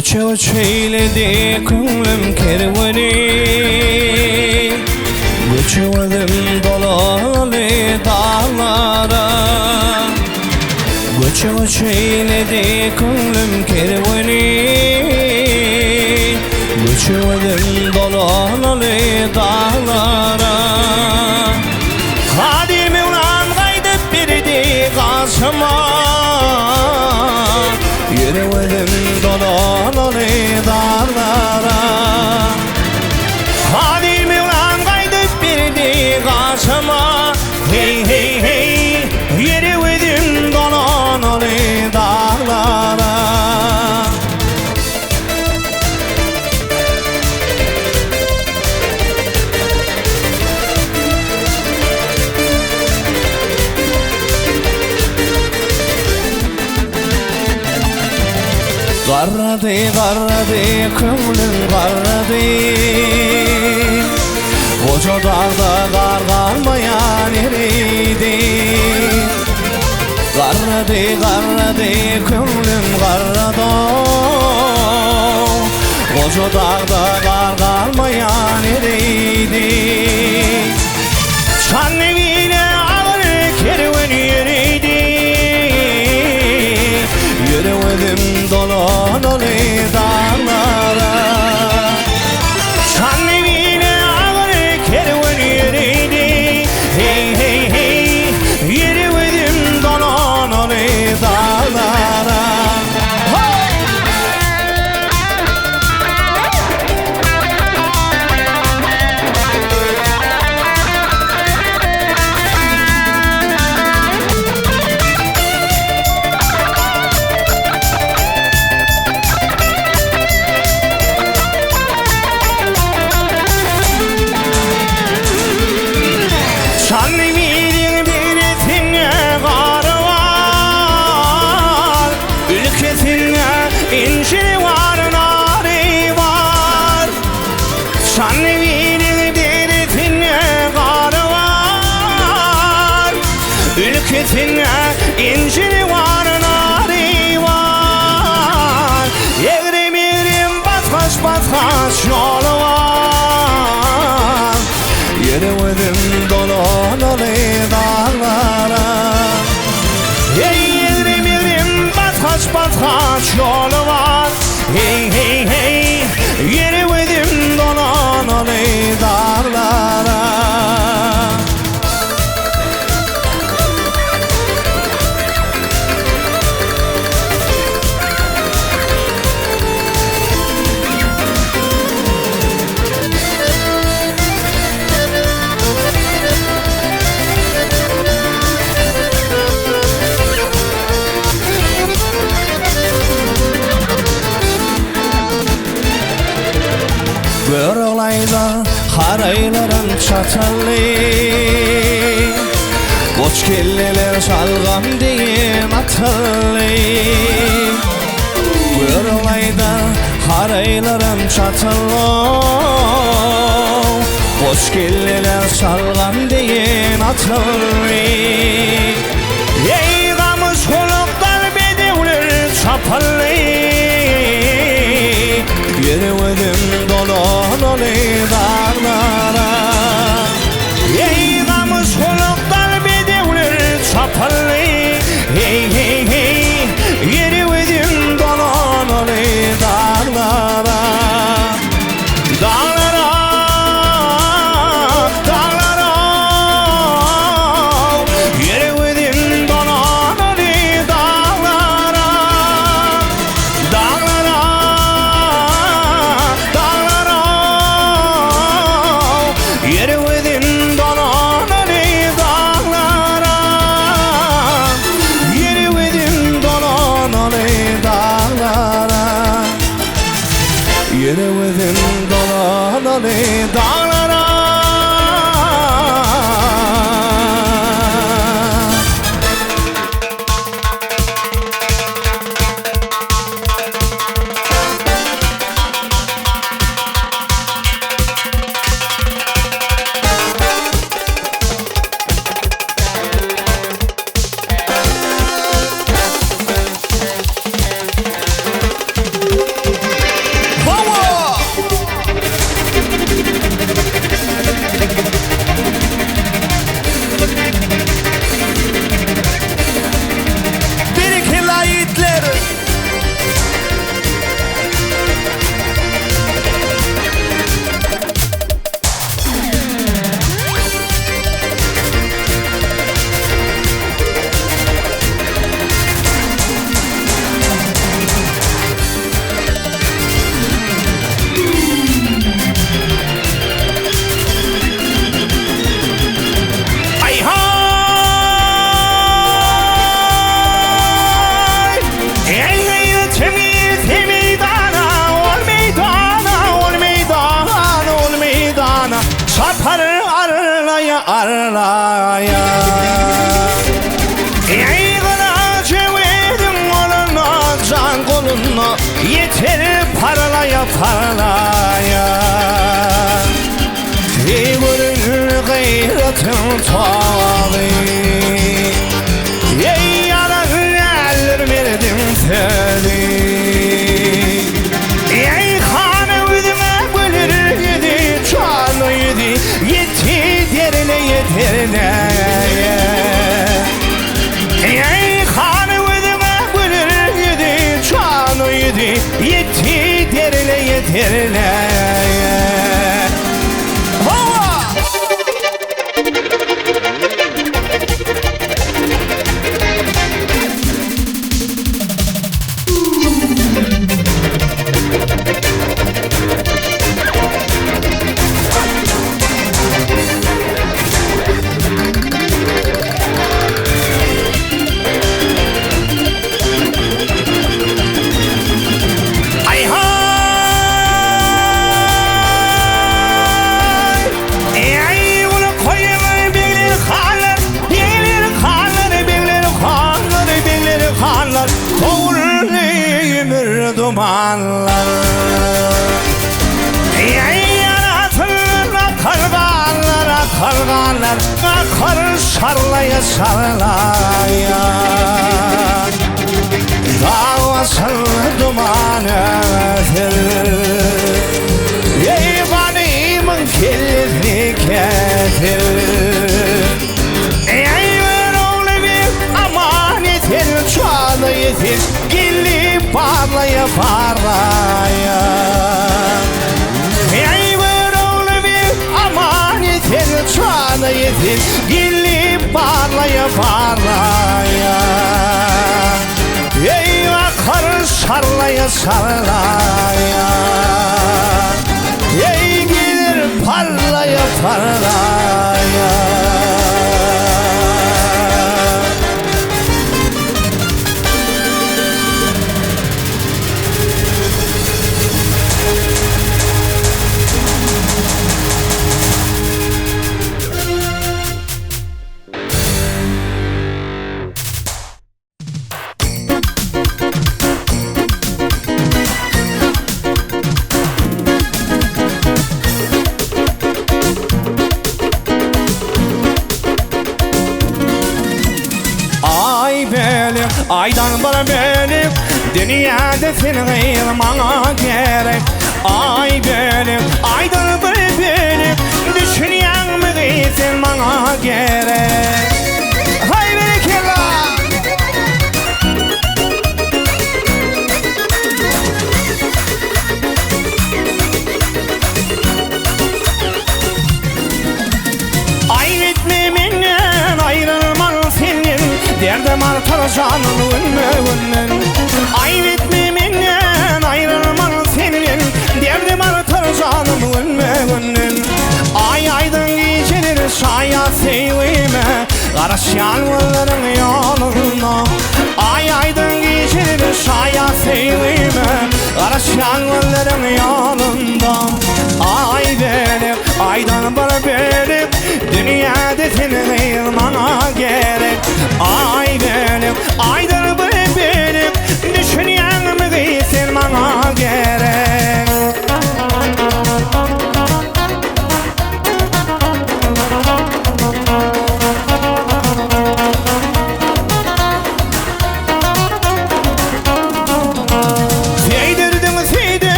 Göçe eyledi könlüm kerveni, göçevedim dolalı dağlara. Göçe eyledi könlüm kerveni, göçevedim dolalı dağlara. Kadir Mevlam kaydıp birdi karşıma, yürüvedim dolalı dağlara. Kadir Mevlam kaydıp birdi karşıma, hey hey hey, yürüvedim dolalı dağlara. Garradı garradı könlüm garradı, koca dağda kar kalmayan eriydi. Garradı garradı könlüm garradı, koca dağda kar kalmayan eriydi. Çanlıgiyle ağır kervan yeriydi, yürüvedim dolalı dağlara. Çanlıgiyle ağır kervan yeriydi, hey hey hey, yürüvedim dolalı dağlara. Çanlıgi'nin birisine karı var, ülkesine inciri var, nari var. Çanlıgi'nin birisine karı var, ülkesine inciri var, nari var. Eğrimirim basbaş basbaş yolu var, yürüvedim dolalı dağlara. Hey eğrimirim basbaş basbaş yolu var, hey hey hey, yürüvedim dolalı dağlara. Gör olayda haraylarım çatallı, koç kelleler şalgam diyem atallı. Gör olayda haraylarım çatallı, koç kelleler şalgam diyem atallı. Ey kamış koluklar bedevler çapallı, yürüvedim dolalı dağlara. Ey kamış koluklar bedevler çapallı, hey hey hey, yürüvedim dolalı dağlara. Dağlara, dağlara, yürüvedim dolalı dağlara. Dağlara, dağlara, parlayan Figürün gayretin tabi Ey yaran eller verdim seni Ey kanı üzüme gülür yedi Çanı yedi Yetti derine yeterine Ey kanı üzüme gülür yedi Çanı yedi Yetti derine yeterine dumanlar Ey yaratılma kalganlar kalganlar Akar sarlaya sarlaya Davasın dumanıdır Ey banımın kelini getir Ey oğlu bir amanetin çağlı yetir Parlaya parlaya Ey bir oğlu bir amanetin çağına yetin Gilli parlaya parlaya Ey akar sarlaya sarlaya Ey gelir parlaya parlaya Aydan bana benim dünyada seni ayırmana gerek Ay benim aydan bana benim düşünen mi gitsin bana gerek Hay bereketler Ayrıtmeminden ayrılman senin Derdim artar canın ünlü Ayrıtmeminden ayrılman senin Derdim artar canın ünlü Ay aydın geceleri şaya sevime Karaş yalvarların yolunda Ay aydın geceleri şaya sevime Karaş yalvarların yolunda Ay benim aydan bana benim dünyada seni ayırmana gerek Ay benim aydan bana benim düşünen mi gitsin bana gerek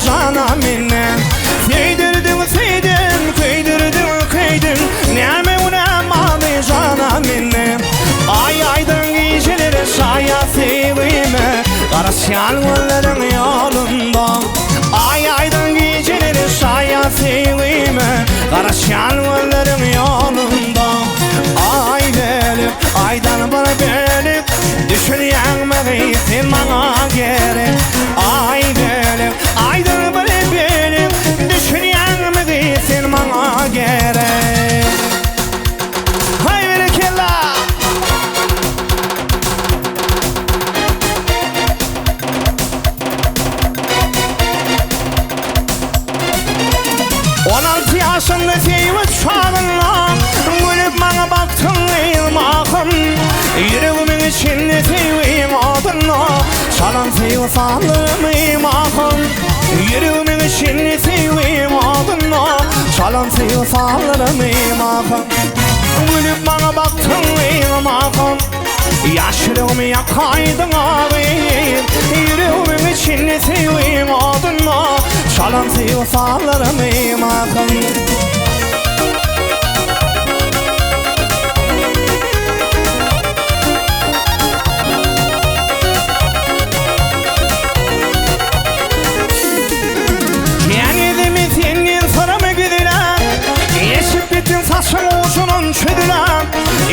Cana minne Seydirdin seydin kıydırdın Neme unamadı cana minne Ay aydın geceleri şaya sevime Karaş yalvarların yolunda Ay aydın geceleri şaya sevime Karaş yalvarların yolunda Ay benim aydan bana benim düşünen mi gitsin bana gerek Ay benim aydan bana benim düşünen mi gitsin bana gerek Hay bereketler 16 yaşında seyvet çağınla Gülüp bana baktın ilmağım Yüreğimin içinde seveyim adınla Çalan vefalarımı mahım. Yüreğimin içini seveyim adına, çalan vefalarımı mahım. Gülüp bana baktın mahım, yaşlarımı yakaydın ağabeyim. Yüreğimin içini seveyim adına, çalan vefalarımı mahım. Saçım ucunun çödülen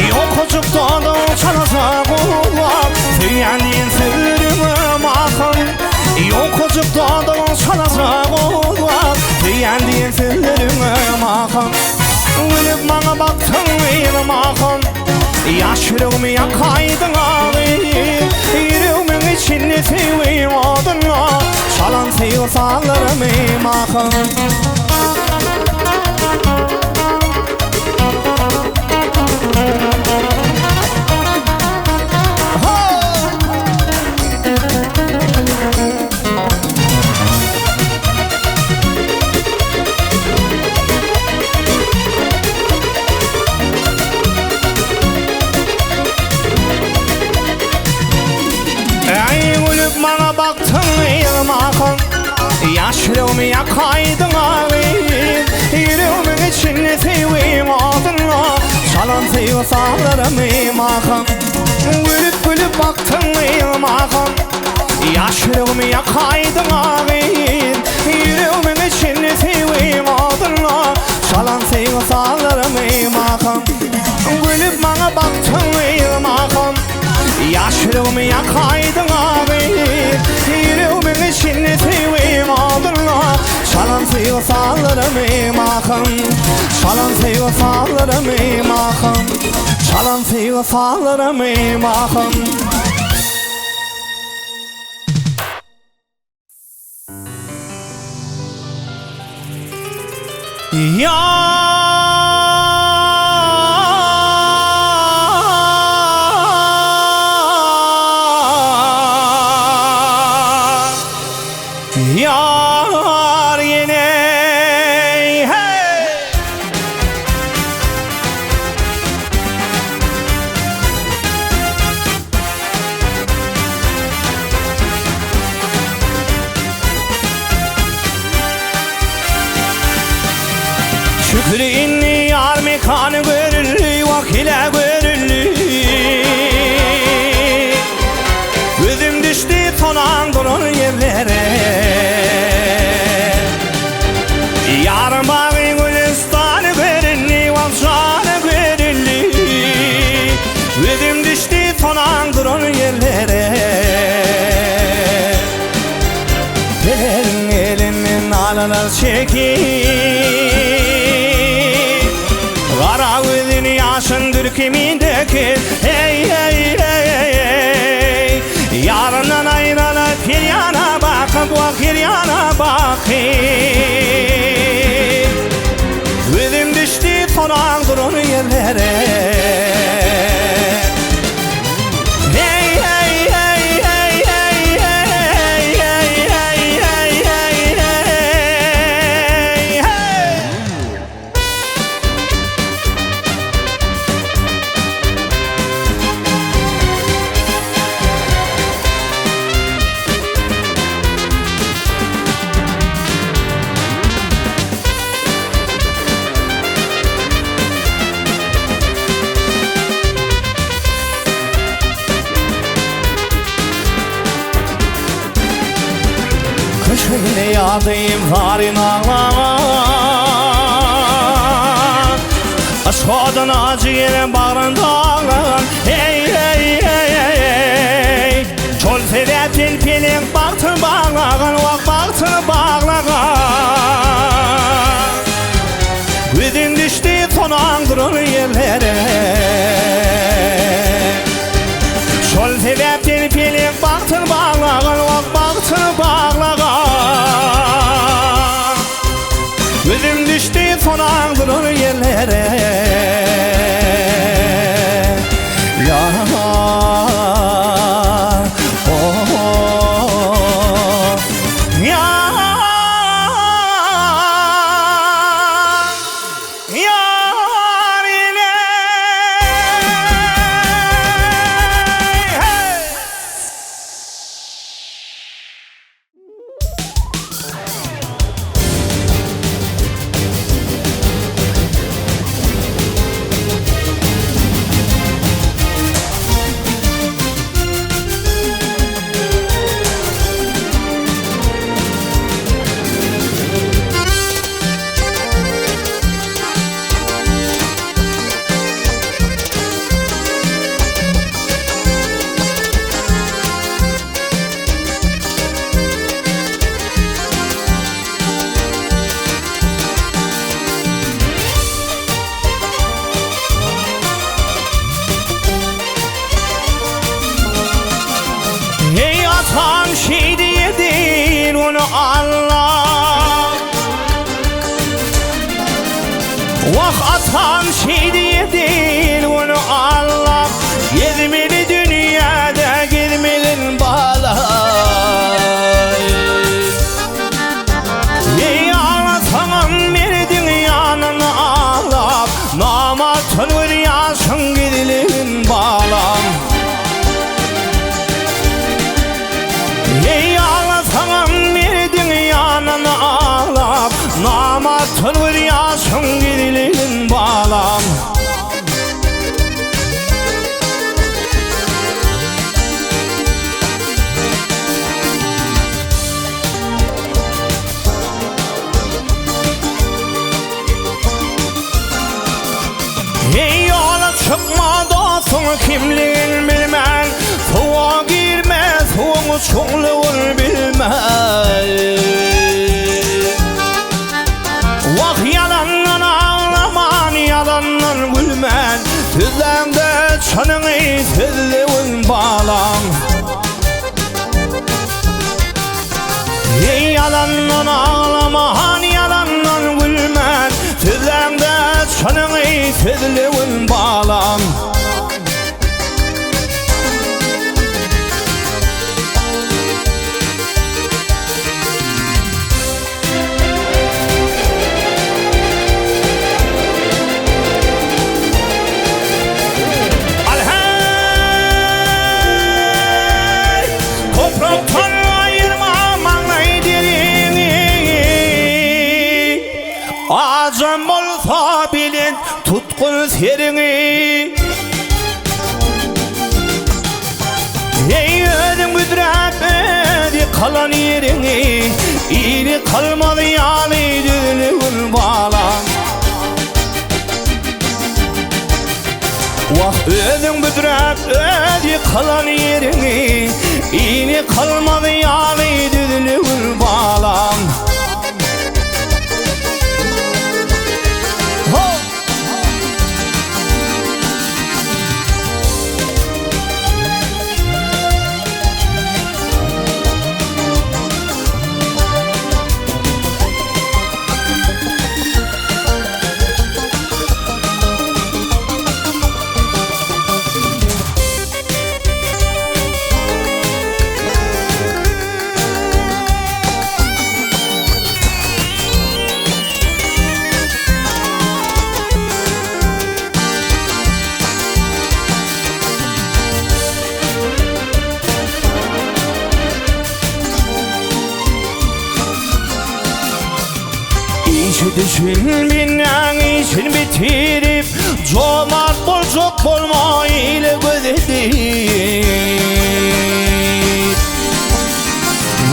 yokocuk dağda çalacak oğlan. Tüyendiğin sırrımı mahım, yokocuk dağda çalacak oğlan. Tüyendiğin sırrımı mahım. Gülüp bana baktın mahım, yaşlarımı yakaydın ağabeyim. Yüreğimin içini seveyim adına, çalan vefalarımı mahım. Bana baktın mahım, yaşlarımı yakaydın ağabeyim. Yüreğimin içini seveyim adına, çalan vefalarımı mahım. Gülüp gülüp baktın mahım, yaşlarımı yakaydın ağabeyim. Yüreğimin içini seveyim adına, çalan vefalarımı mahım. Gülüp bana baktın mahım, yaşlarımı yakaydın ağabeyim. Yüreğimin içini seveyim adına, çalan vefalarımı mahım. Çalan vefalarımı mahım, çalan vefalarımı mahım. Yar yine hey. Şükür inni yar mekanı görüllü, vakile görüllü. Gözüm düştü tonan durun yerlere. Yarın bağı gülistanı görünlü, vakşanı görünlü. Gözüm düştü tonan durun yerlere. Elin elinin alalar çekip, kara gözün yaşın dürkümü dökür. Hey hey hey hey. Yarından ayrılıp bir yana bakıp vakir yana bakayım. Gözüm düştü tonan durun yerlere. Hey hey hey hey hey hey hey hey hey hey hey hey. Kışın yağdayım varin ağlar, aşkıdan acı yere bağrından. Hey hey hey hey hey. Çol sebepin pelin baktı bağlagan, vak baktı bağlagan. Gözün düştü tonan durur yerlere. Çol sebepin pelin baktı bağlagan, vak baktı bağlagan. Gözüm düştü tonan durur yerlere. Yar, oh, oh, oh. Allah. Vah atan şey diye değil onu Allah. Gezmeli dünyada girmelin bağlar. Ey ağlatamam bir dünyanın ağlar. Namatın rüyasın gidilin bağlar. Ey ağlatamam bir dünyanın ağlar. Namatın rüyasın gidilin bağlar. Ey yola çıkma dostum kimliğin bilmen. Soğuğa girme soğuğu çoğluğun bilmen. Vah yalandan ağlaman yalandan gülmen. Tüzlende çanını tüzlüğün bağlan. Ey yalandan ağlaman yalandan gülmen. Tüzlende çanını tüzlüğün bağlan. Acım olsa bilin tutkun serini. Ey ödüm güdürüp ödü kalan yerini. İyi kalmadı yani düzlüğün bağla. Vah ödüm güdürüp ödü kalan yerini. İyi kalmadı yani düzlüğün bağla. İşi düşün binden işin bitirip cömert bol çok bolma ile gözedir.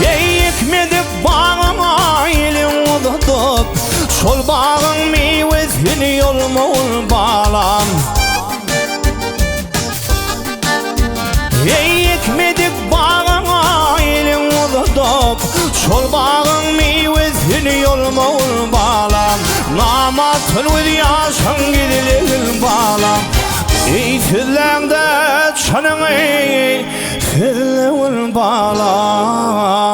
Ey ekmedik bağıma ile uzatıp şol bağın meyvesini yolma ol bağlam. Ey ekmedik bağıma ile uzatıp şol bağın meyvesini yolma ol bağlam. Namatın rüyasın gidilin bağlam. Ey tüzlende çanını tüzlüğün bağlam.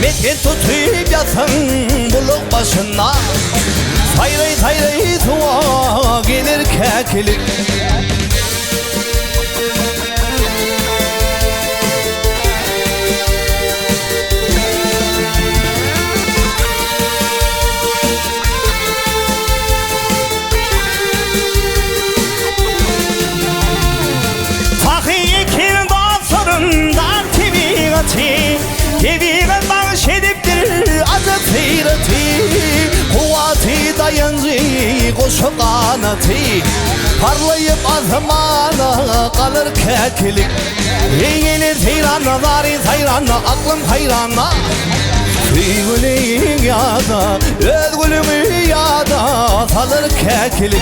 Metin tutup yatın buluk başına. Sayrı sayrı tuğa gelir kekilik. Sayıncı koşu kanatı parlayıp azmana kalır kekilik Gelir teyrana zarin sayrana aklım hayrana Figülün yada özgülümü yada salır kekilik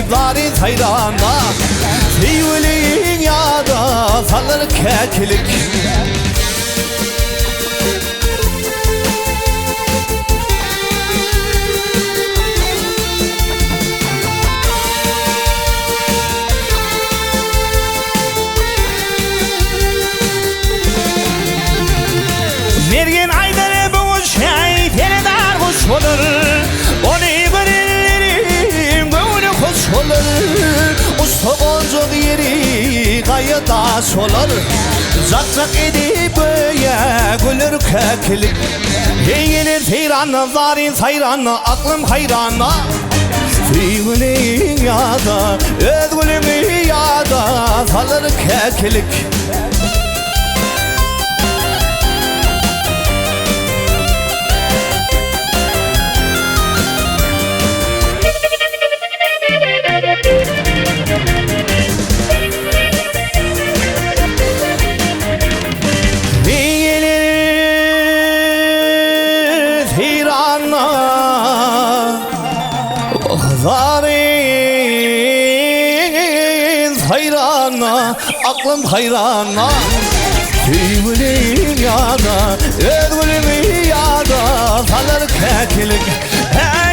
Zarin sayrana Figülün yada salır kekilik Mergen ayları bu şey tene dar kuş olur Ustoğuncuk yeri kayıda solar Zak zak edip böyle gülür kekilik Gelir teyrana zarin sayrana aklım hayrana Figülün yada özgülümü yada salır kekilik Zarin hayrana aklım hayrana Figülün yada özgülümü yada salır kekilik Hey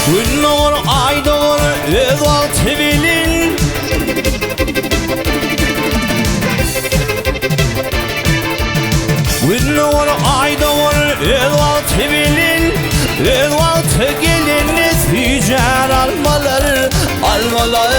Gün doğur ay doğur öz altı bilin Gün doğur ay doğur öz altı bilin Öz altı geliniz yücer almalar Almalar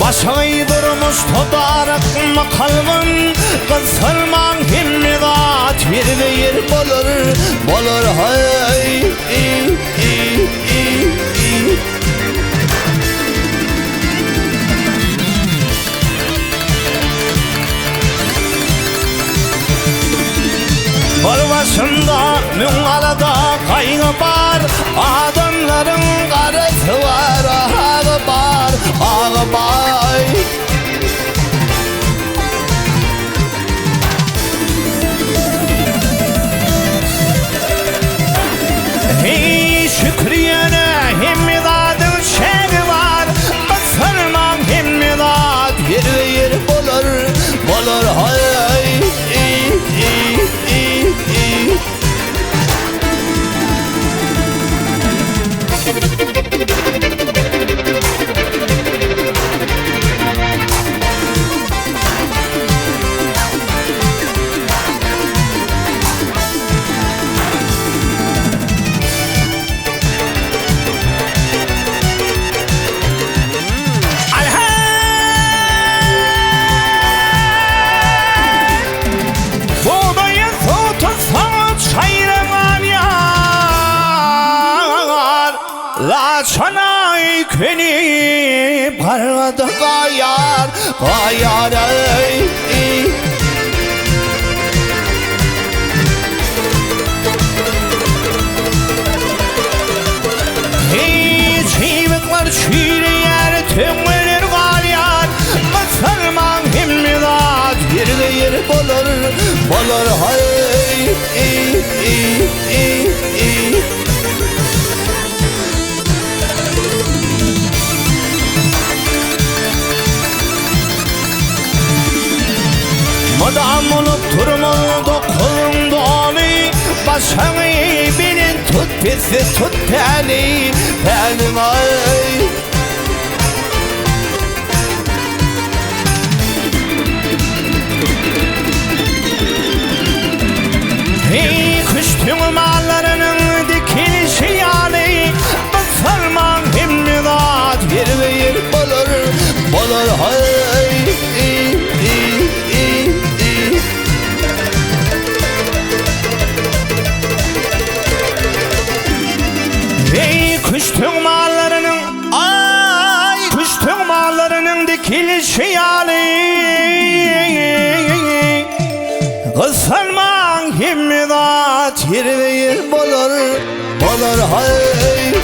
Başayı durmuş todarak makalımın Kısırman himmedat bir de yer bulur Bulur hay Bar başında müngalada kaygı var Adamların karısı var ağı var ağı var Hey şükriyene himmedatın şevi var Basırmam himmedat yer ve yer bulur Bulur hay La çanay keni parada kayar kayar ey. Çivikler çiğneyer tümler galyar Musalman himmidat yerde yer bolur bolur hay Madam olup durmalı kolumda oli Başını bilin tut bizi tut beni benim ay Kuş tümallarının dikilişi yani Musalman himmidat yer ve yer bolur bolur hay Kuş tümallarının ay kuş tümallarının dikilişi yani Kısalman himmidat yer ve yer bolur bolur hay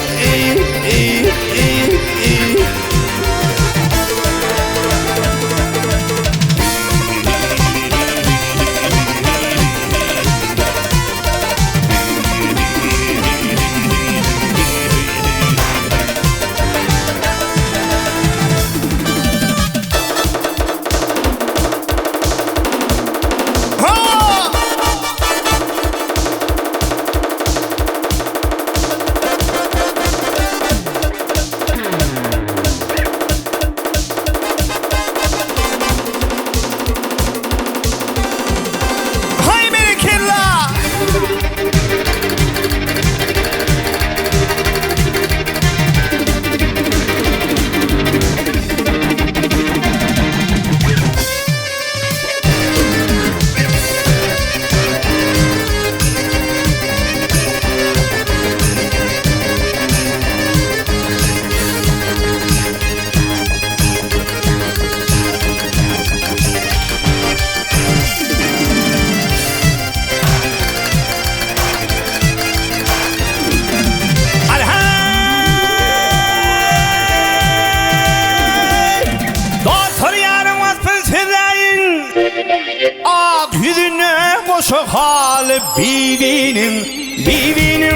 Ak yüzüne koşu hali bivinin bivinin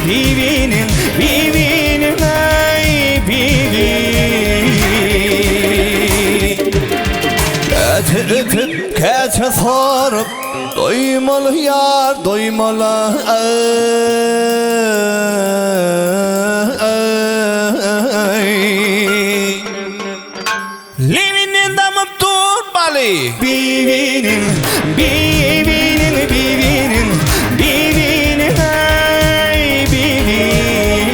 bivinin bivinin ey bivin Kete öpüp kete sarıp doymalı yar doymalı Levinin damıp durmalı Bivinin, bivinin, bivinin, bivinin, hey bivin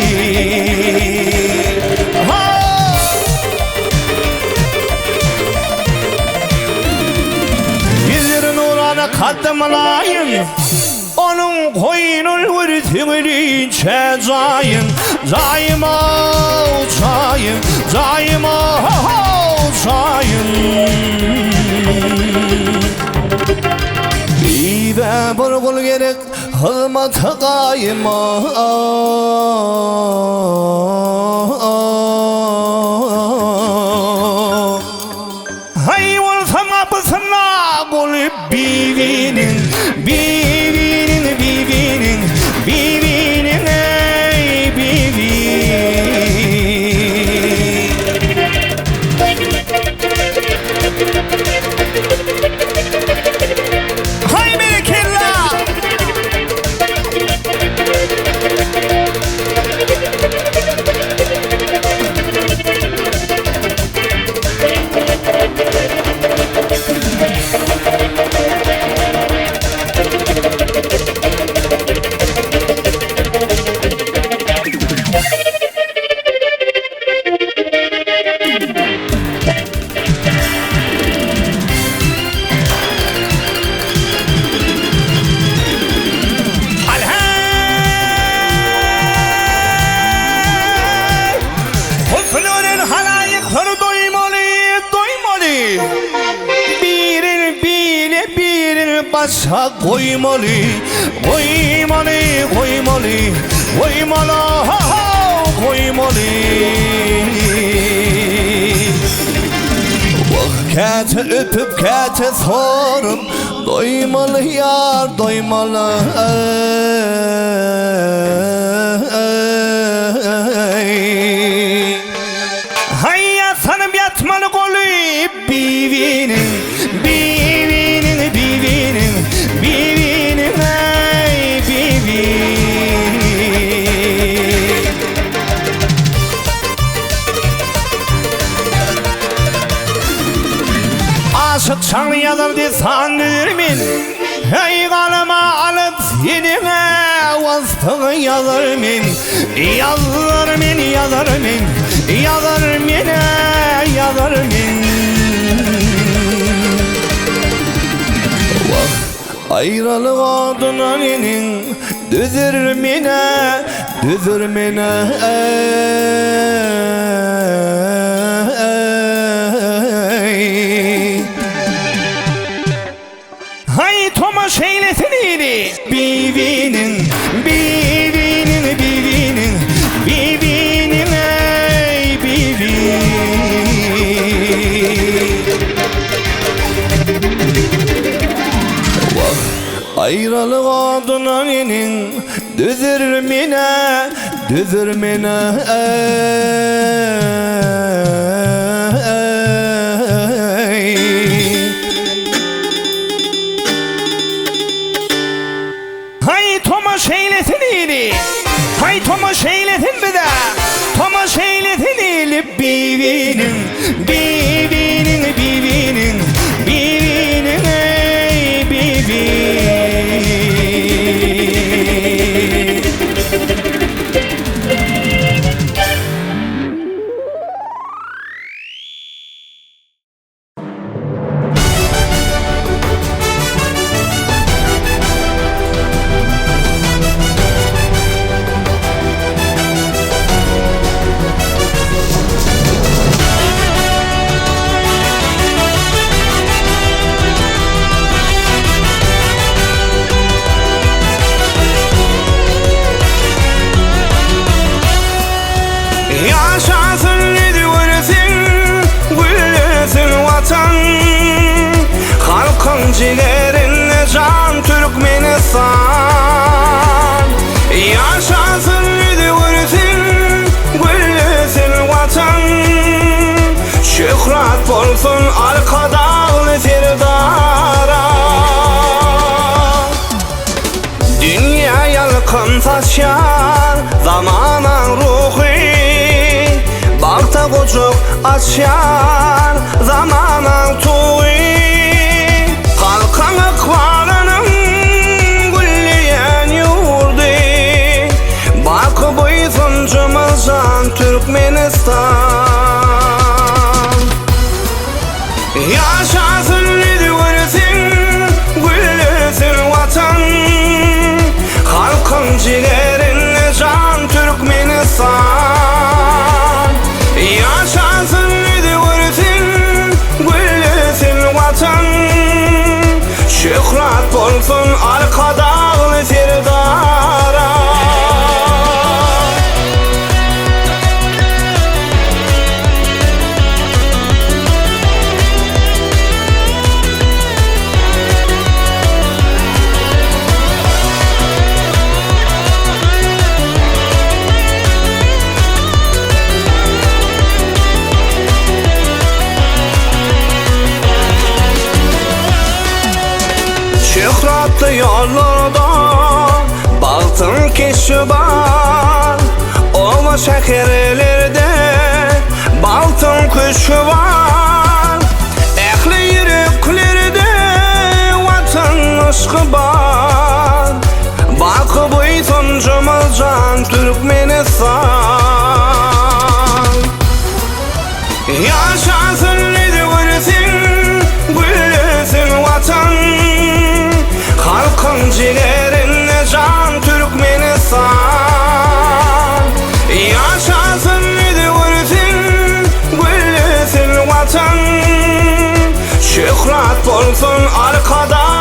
Yüzlerin uğrana kaddımlayın Onun koyunun vürtümünü çezayın Zayma uçayın, zayma uçayın Bir de burgul gerek hılmata kayma Hay olsam apısına bulup bivinin Bivinin, bivinin, bivinin ey bivin Hay berekella ha koymalı, koymalı, koymalı, koymalı, ha ha koymalı. Kete öpüp kete sorup doymalı yar doymalı. Hayya sanıp yatmalı kolu bivinin, bivinin, bivinin, bivinin, ey bivinin. Aşık çanlı yazardı sandırmin, hey kalama alıp seninle vasıtanı yazarmin, yazarmin, yazarmin, yazarmin, yazarmin. Ayrılık adınaninin düzürmine, düzürmine. Hay Tomaş eylesin iyili. Bivinin, bivinin, bivinin, bivinin, ey bivinin. Ayrılık adınaninin düzürmine, düzürmine. Hay Tomaş eylesin iyili. Hay Tomaş eylesin bir de. Tomaş eylesin iyili. Bivinin, bivinin, bivinin, bivinin, ey bivinin. Yaşasın lüdvürsün, gülüsün vatan. Halkın ciğerinde can Türkmenistan. Yaşasın lüdvürsün, gülüsün vatan. Şöhret olsun arka dağlı Firdara. Dünya yalkın taşar zamanan ruhu. Bakta kocuk açar zamanan tuğu. Halkın ıkbalının gülleyen yurdu. Bak buysuncumuz can Türkmenistan. Yaşasın lüdvürsün, gülüsün vatan. Halkın ciğerinde can Türkmenistan. Yaşasın lüdvürsün, gülüsün vatan. Şöhret olsun arka dağlı Firdara. Şöhretli yollarda baltın keşi var. Ova şehirlerde baltın kuşu var. Ehli yüreklerde vatan aşkı var. Bak buysuncumuz can Türkmenistan. Yaşasın lüdvürsün, gülüsün vatan. Halkın ciğerinde can Türkmenistan. Yaşasın lüdvürsün, gülüsün vatan. Şöhret olsun arkada